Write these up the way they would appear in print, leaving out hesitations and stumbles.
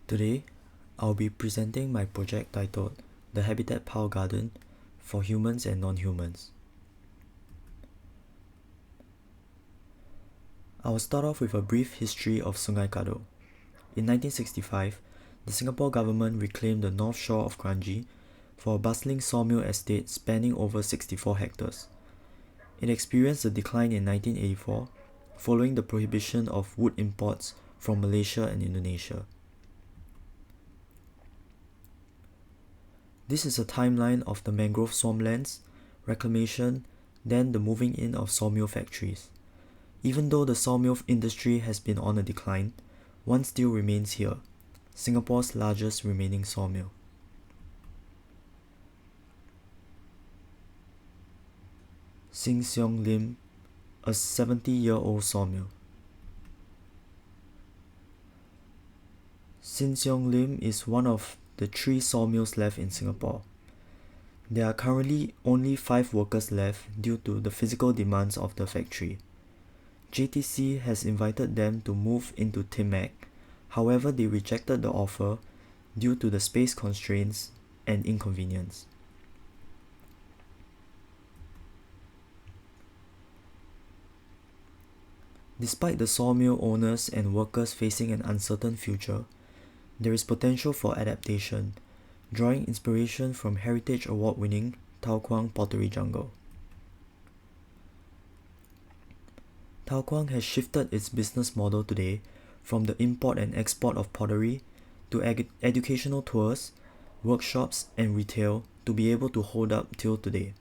Today, I'll be presenting my project titled The Habitat Pile Garden for Humans and Non-Humans. I will start off with a brief history of Sungai Kadok. In 1965, the Singapore government reclaimed the north shore of Kranji for a bustling sawmill estate spanning over 64 hectares. It experienced a decline in 1984 following the prohibition of wood imports from Malaysia and Indonesia. This is a timeline of the mangrove swamplands, reclamation, then the moving in of sawmill factories. Even though the sawmill industry has been on a decline, one still remains here, Singapore's largest remaining sawmill. Sin Siong Lim, a 70-year-old sawmill. Sin Siong Lim is one of the 3 sawmills left in Singapore. There are currently only 5 workers left due to the physical demands of the factory. JTC has invited them to move into Timac, however they rejected the offer due to the space constraints and inconvenience. Despite the sawmill owners and workers facing an uncertain future, there is potential for adaptation, drawing inspiration from Heritage Award-winning Tau Kwang Pottery Jungle. Tau Kwang has shifted its business model today from the import and export of pottery to educational tours, workshops and retail to be able to hold up till today.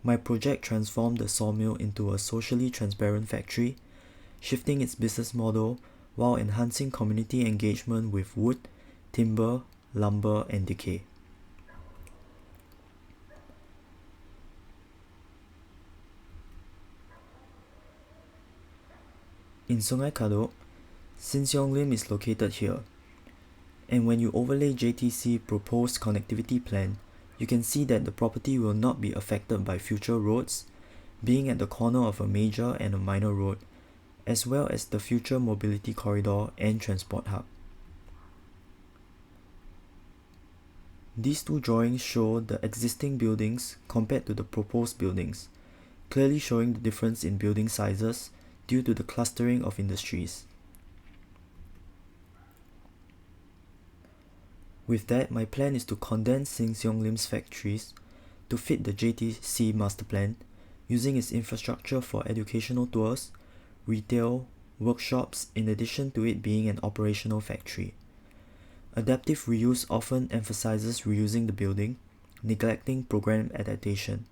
My project transformed the sawmill into a socially transparent factory, shifting its business model while enhancing community engagement with wood, timber, lumber and decay. In Sungai Kadok, Sin Siong Lim is located here, and when you overlay JTC proposed connectivity plan, you can see that the property will not be affected by future roads, being at the corner of a major and a minor road, as well as the future mobility corridor and transport hub. These 2 drawings show the existing buildings compared to the proposed buildings, clearly showing the difference in building sizes due to the clustering of industries. With that, my plan is to condense Sin Siong Lim's factories to fit the JTC master plan, using its infrastructure for educational tours, retail, workshops, in addition to it being an operational factory. Adaptive reuse often emphasizes reusing the building, neglecting program adaptation.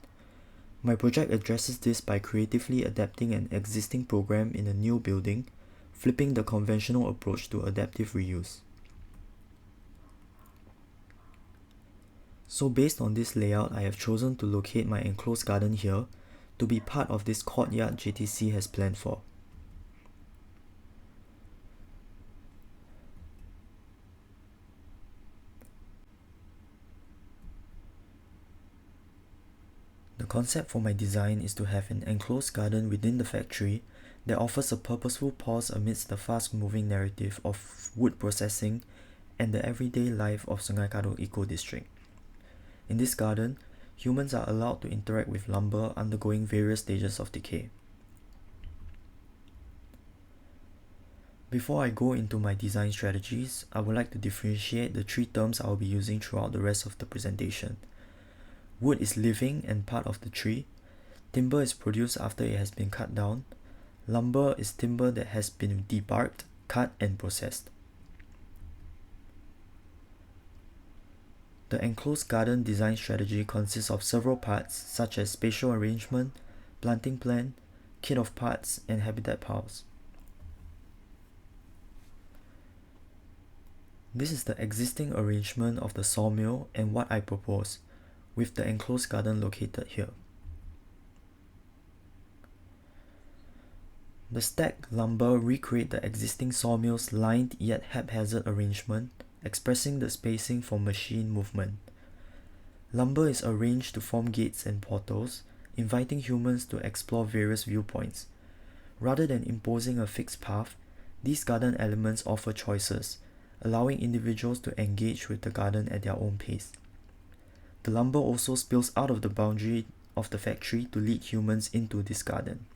My project addresses this by creatively adapting an existing program in a new building, flipping the conventional approach to adaptive reuse. So based on this layout, I have chosen to locate my enclosed garden here to be part of this courtyard JTC has planned for. The concept for my design is to have an enclosed garden within the factory that offers a purposeful pause amidst the fast-moving narrative of wood processing and the everyday life of Sungai Kadok Eco District. In this garden, humans are allowed to interact with lumber undergoing various stages of decay. Before I go into my design strategies, I would like to differentiate the 3 terms I will be using throughout the rest of the presentation. Wood is living and part of the tree. Timber is produced after it has been cut down. Lumber is timber that has been debarked, cut and processed. The enclosed garden design strategy consists of several parts such as spatial arrangement, planting plan, kit of parts and habitat piles. This is the existing arrangement of the sawmill and what I propose, with the enclosed garden located here. The stacked lumber recreate the existing sawmill's lined yet haphazard arrangement, expressing the spacing for machine movement. Lumber is arranged to form gates and portals, inviting humans to explore various viewpoints. Rather than imposing a fixed path, these garden elements offer choices, allowing individuals to engage with the garden at their own pace. The lumber also spills out of the boundary of the factory to lead humans into this garden.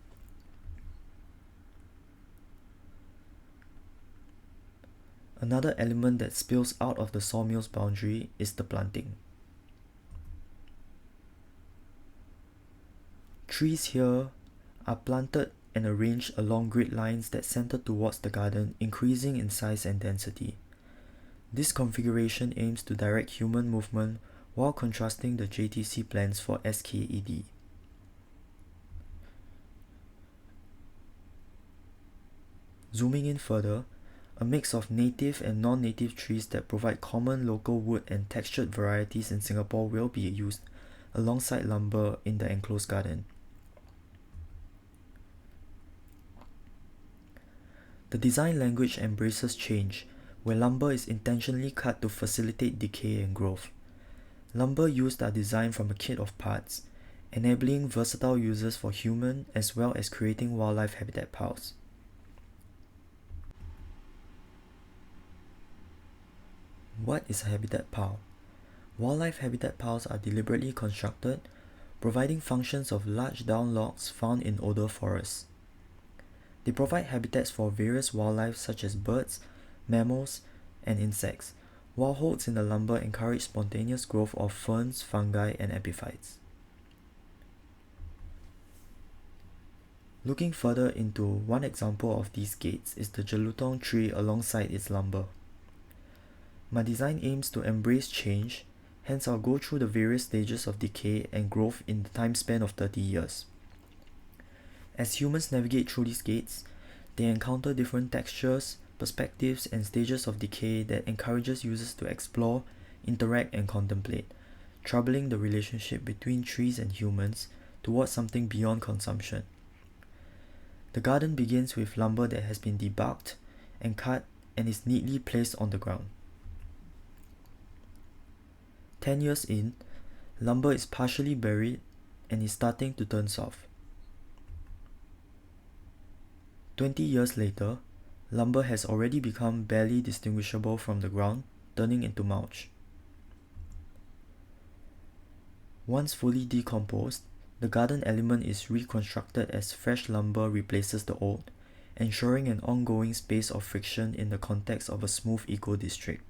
Another element that spills out of the sawmill's boundary is the planting. Trees here are planted and arranged along grid lines that center towards the garden, increasing in size and density. This configuration aims to direct human movement while contrasting the JTC plans for SKED. Zooming in further, a mix of native and non-native trees that provide common local wood and textured varieties in Singapore will be used alongside lumber in the enclosed garden. The design language embraces change, where lumber is intentionally cut to facilitate decay and growth. Lumber used are designed from a kit of parts, enabling versatile uses for human as well as creating wildlife habitat piles. What is a habitat pile? Wildlife habitat piles are deliberately constructed, providing functions of large down logs found in older forests. They provide habitats for various wildlife such as birds, mammals, and insects, while holes in the lumber encourage spontaneous growth of ferns, fungi, and epiphytes. Looking further into one example of these gates is the jelutong tree alongside its lumber. My design aims to embrace change, hence I'll go through the various stages of decay and growth in the time span of 30 years. As humans navigate through these gates, they encounter different textures, perspectives, and stages of decay that encourages users to explore, interact, and contemplate, troubling the relationship between trees and humans towards something beyond consumption. The garden begins with lumber that has been debarked and cut and is neatly placed on the ground. 10 years in, lumber is partially buried and is starting to turn soft. 20 years later, lumber has already become barely distinguishable from the ground, turning into mulch. Once fully decomposed, the garden element is reconstructed as fresh lumber replaces the old, ensuring an ongoing space of friction in the context of a smooth eco-district.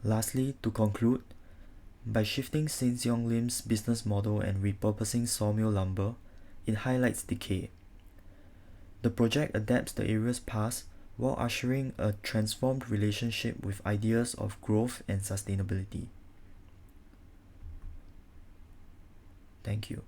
Lastly, to conclude, by shifting Sing Siong Lim's business model and repurposing sawmill lumber, it highlights decay. The project adapts the area's past while ushering a transformed relationship with ideas of growth and sustainability. Thank you.